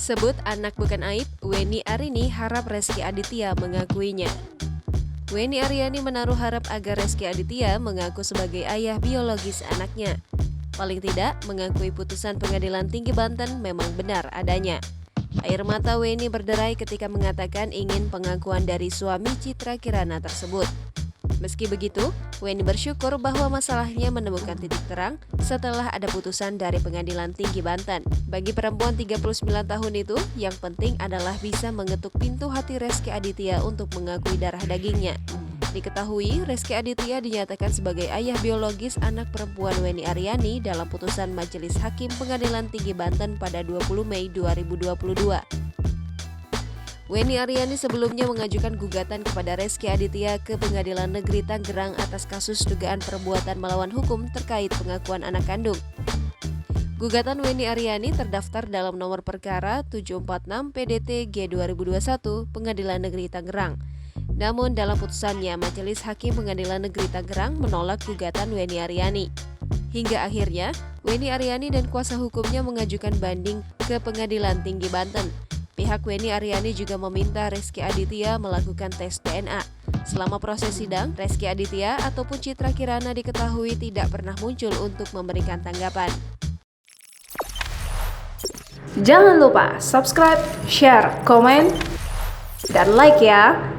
Sebut anak bukan aib, Weni Arini harap Reski Aditya mengakuinya. Weni Aryani menaruh harap agar Reski Aditya mengaku sebagai ayah biologis anaknya. Paling tidak, mengakui putusan Pengadilan Tinggi Banten memang benar adanya. Air mata Weni berderai ketika mengatakan ingin pengakuan dari suami Citra Kirana tersebut. Meski begitu, Weni bersyukur bahwa masalahnya menemukan titik terang setelah ada putusan dari Pengadilan Tinggi Banten. Bagi perempuan 39 tahun itu, yang penting adalah bisa mengetuk pintu hati Reski Aditya untuk mengakui darah dagingnya. Diketahui, Reski Aditya dinyatakan sebagai ayah biologis anak perempuan Weni Aryani dalam putusan Majelis Hakim Pengadilan Tinggi Banten pada 20 Mei 2022. Weni Aryani sebelumnya mengajukan gugatan kepada Reski Aditya ke Pengadilan Negeri Tangerang atas kasus dugaan perbuatan melawan hukum terkait pengakuan anak kandung. Gugatan Weni Aryani terdaftar dalam nomor perkara 746 PDT G 2021 Pengadilan Negeri Tangerang. Namun dalam putusannya, Majelis Hakim Pengadilan Negeri Tangerang menolak gugatan Weni Aryani. Hingga akhirnya, Weni Aryani dan kuasa hukumnya mengajukan banding ke Pengadilan Tinggi Banten. Pihak Weni Aryani juga meminta Reski Aditya melakukan tes DNA. Selama proses sidang, Reski Aditya ataupun Citra Kirana diketahui tidak pernah muncul untuk memberikan tanggapan. Jangan lupa subscribe, share, komen, dan like ya!